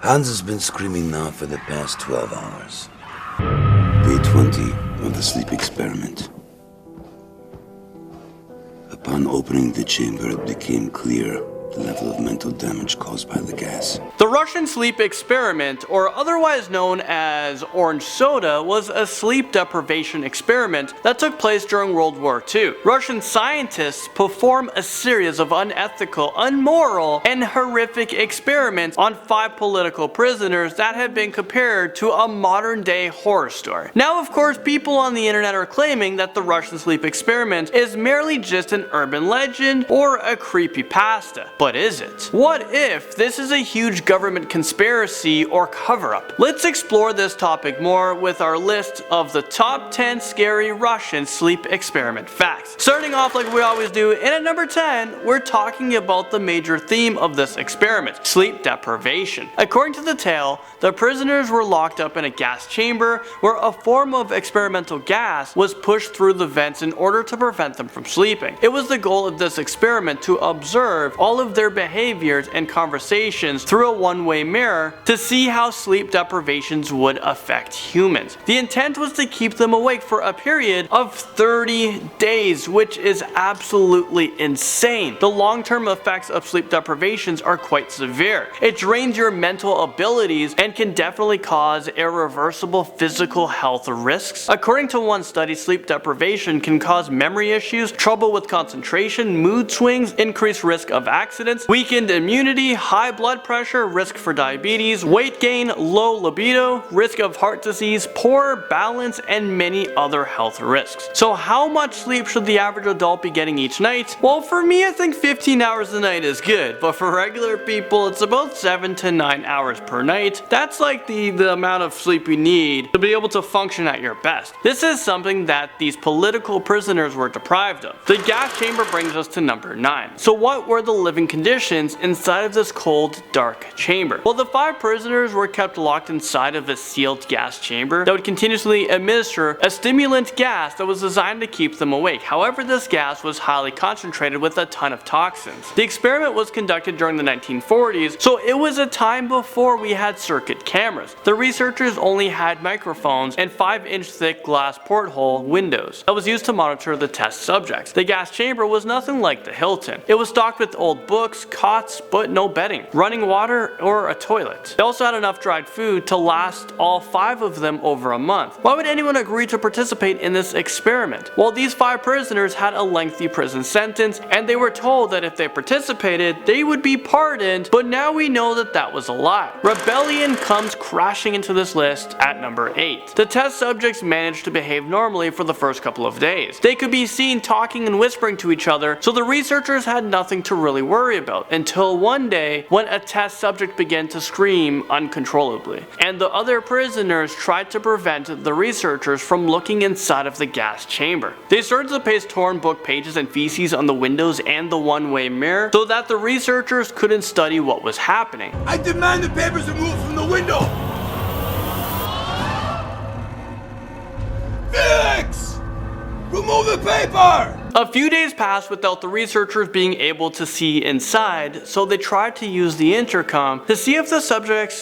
Hans has been screaming now for the past 12 hours. Day 20 of the sleep experiment. Upon opening the chamber, it became clear the level of mental damage caused by the gas. The Russian sleep experiment, or otherwise known as orange soda, was a sleep deprivation experiment that took place during World War II. Russian scientists performed a series of unethical, unmoral, and horrific experiments on 5 political prisoners that have been compared to a modern-day horror story. Now, of course, people on the internet are claiming that the Russian sleep experiment is merely just an urban legend or a creepypasta. But is it? What if this is a huge government conspiracy or cover-up? Let's explore this topic more with our list of the top 10 scary Russian sleep experiment facts. Starting off like we always do, and at number 10, we're talking about the major theme of this experiment, sleep deprivation. According to the tale, the prisoners were locked up in a gas chamber where a form of experimental gas was pushed through the vents in order to prevent them from sleeping. It was the goal of this experiment to observe all of their behaviors and conversations through a one-way mirror to see how sleep deprivations would affect humans. The intent was to keep them awake for a period of 30 days, which is absolutely insane. The long-term effects of sleep deprivations are quite severe. It drains your mental abilities and can definitely cause irreversible physical health risks. According to one study, sleep deprivation can cause memory issues, trouble with concentration, mood swings, increased risk of accidents, weakened immunity, high blood pressure, risk for diabetes, weight gain, low libido, risk of heart disease, poor balance, and many other health risks. So how much sleep should the average adult be getting each night? Well, for me, I think 15 hours a night is good, but for regular people, it's about 7 to 9 hours per night. That's like the amount of sleep you need to be able to function at your best. This is something that these political prisoners were deprived of. The gas chamber brings us to number 9. So what were the living conditions inside of this cold, dark chamber? Well, the 5 prisoners were kept locked inside of a sealed gas chamber that would continuously administer a stimulant gas that was designed to keep them awake. However, this gas was highly concentrated with a ton of toxins. The experiment was conducted during the 1940s, so it was a time before we had circuit cameras. The researchers only had microphones and 5-inch thick glass porthole windows that was used to monitor the test subjects. The gas chamber was nothing like the Hilton. It was stocked with old books, cots, but no bedding, running water, or a toilet. They also had enough dried food to last all 5 of them over a month. Why would anyone agree to participate in this experiment? Well, these 5 prisoners had a lengthy prison sentence, and they were told that if they participated, they would be pardoned, but now we know that that was a lie. Rebellion comes crashing into this list at number 8. The test subjects managed to behave normally for the first couple of days. They could be seen talking and whispering to each other, so the researchers had nothing to really worry about until one day when a test subject began to scream uncontrollably, and the other prisoners tried to prevent the researchers from looking inside of the gas chamber. They started to paste torn book pages and feces on the windows and the one-way mirror so that the researchers couldn't study what was happening. I demand the papers removed from the window! Felix! Remove the paper! A few days passed without the researchers being able to see inside, so they tried to use the intercom to see if the subjects,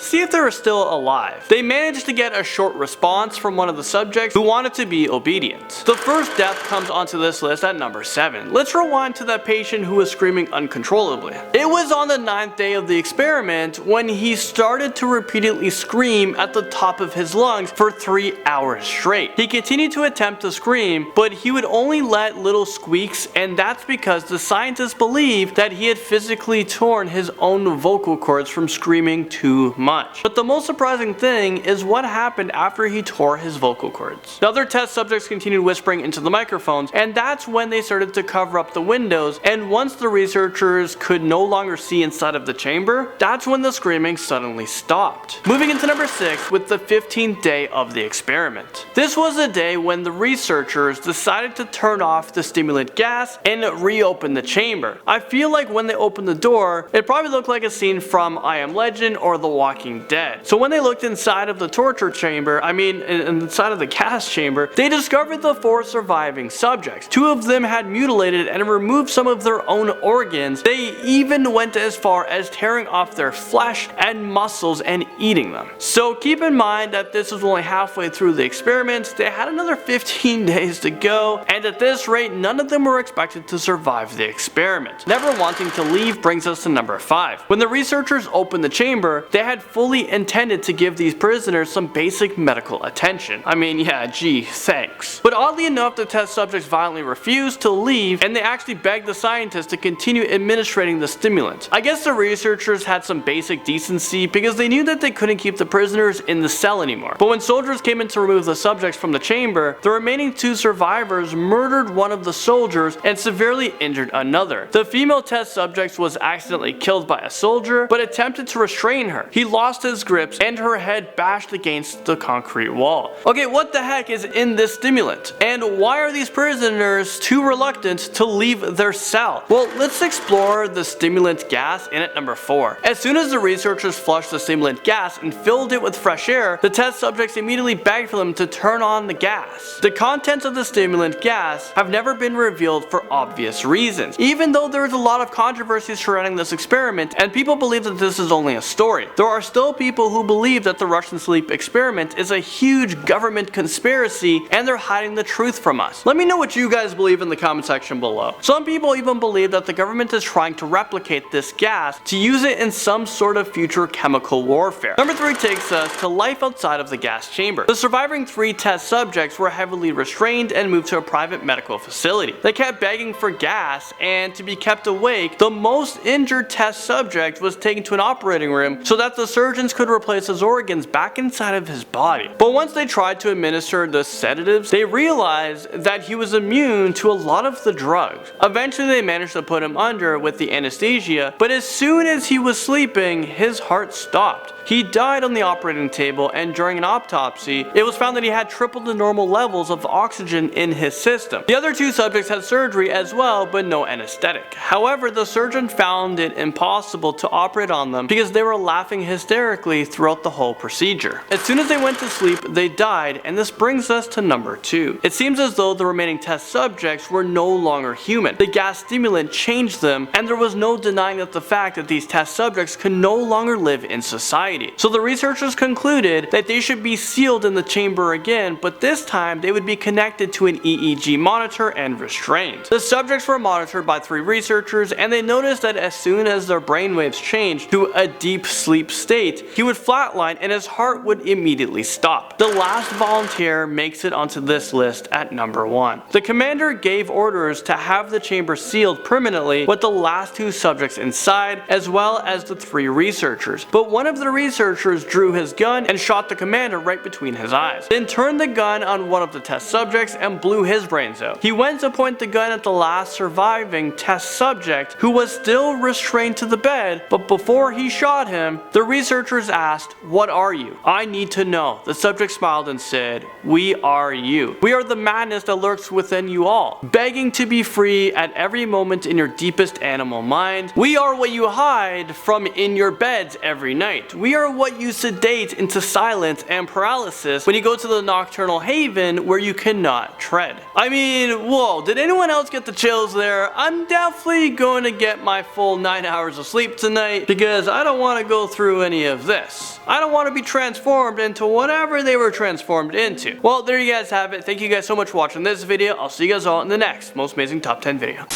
see if they were still alive. They managed to get a short response from one of the subjects who wanted to be obedient. The first death comes onto this list at number 7. Let's rewind to that patient who was screaming uncontrollably. It was on the 9th day of the experiment when he started to repeatedly scream at the top of his lungs for 3 hours straight. He continued to attempt to scream, but he would only let little squeaks, and that's because the scientists believe that he had physically torn his own vocal cords from screaming too much. But the most surprising thing is what happened after he tore his vocal cords. The other test subjects continued whispering into the microphones, and that's when they started to cover up the windows, and once the researchers could no longer see inside of the chamber, that's when the screaming suddenly stopped. Moving into number 6 with the 15th day of the experiment. This was a day when the researchers decided to turn off off the stimulant gas and reopen the chamber. I feel like when they opened the door, it probably looked like a scene from I Am Legend or The Walking Dead. So when they looked inside of the torture chamber, inside of the gas chamber, they discovered the 4 surviving subjects. 2 of them had mutilated and removed some of their own organs. They even went as far as tearing off their flesh and muscles and eating them. So keep in mind that this was only halfway through the experiment. They had another 15 days to go, and at this rate, none of them were expected to survive the experiment. Never wanting to leave brings us to number 5. When the researchers opened the chamber, they had fully intended to give these prisoners some basic medical attention. I mean, yeah, gee, thanks. But oddly enough, the test subjects violently refused to leave, and they actually begged the scientists to continue administering the stimulant. I guess the researchers had some basic decency because they knew that they couldn't keep the prisoners in the cell anymore. But when soldiers came in to remove the subjects from the chamber, the remaining 2 survivors murdered one of the soldiers and severely injured another. The female test subject was accidentally killed by a soldier, but attempted to restrain her. He lost his grips and her head bashed against the concrete wall. Okay, what the heck is in this stimulant? And why are these prisoners too reluctant to leave their cell? Well, let's explore the stimulant gas in at number 4. As soon as the researchers flushed the stimulant gas and filled it with fresh air, the test subjects immediately begged for them to turn on the gas. The contents of the stimulant gas have never been revealed for obvious reasons, even though there is a lot of controversy surrounding this experiment and people believe that this is only a story. There are still people who believe that the Russian sleep experiment is a huge government conspiracy and they're hiding the truth from us. Let me know what you guys believe in the comment section below. Some people even believe that the government is trying to replicate this gas to use it in some sort of future chemical warfare. Number 3 takes us to life outside of the gas chamber. The surviving 3 test subjects were heavily restrained and moved to a private medical facility. They kept begging for gas and to be kept awake. The most injured test subject was taken to an operating room so that the surgeons could replace his organs back inside of his body. But once they tried to administer the sedatives, they realized that he was immune to a lot of the drugs. Eventually they managed to put him under with the anesthesia, but as soon as he was sleeping, his heart stopped. He died on the operating table, and during an autopsy, it was found that he had triple the normal levels of oxygen in his system. The other 2 subjects had surgery as well, but no anesthetic. However, the surgeon found it impossible to operate on them because they were laughing hysterically throughout the whole procedure. As soon as they went to sleep, they died, and this brings us to number 2. It seems as though the remaining test subjects were no longer human. The gas stimulant changed them, and there was no denying the fact that these test subjects could no longer live in society. So the researchers concluded that they should be sealed in the chamber again, but this time they would be connected to an EEG monitor and restrained. The subjects were monitored by 3 researchers, and they noticed that as soon as their brainwaves changed to a deep sleep state, he would flatline and his heart would immediately stop. The last volunteer makes it onto this list at number 1. The commander gave orders to have the chamber sealed permanently with the last 2 subjects inside, as well as the 3 researchers. But one of the researchers drew his gun and shot the commander right between his eyes, then turned the gun on one of the test subjects and blew his brains out. He went to point the gun at the last surviving test subject, who was still restrained to the bed, but before he shot him, the researchers asked, "What are you?" "I need to know." The subject smiled and said, "We are you. We are the madness that lurks within you all, begging to be free at every moment in your deepest animal mind. We are what you hide from in your beds every night. We are what you sedate into silence and paralysis when you go to the nocturnal haven where you cannot tread." I mean, whoa, did anyone else get the chills there? I'm definitely going to get my full 9 hours of sleep tonight because I don't want to go through any of this. I don't want to be transformed into whatever they were transformed into. Well, there you guys have it. Thank you guys so much for watching this video. I'll see you guys all in the next most amazing top 10 video.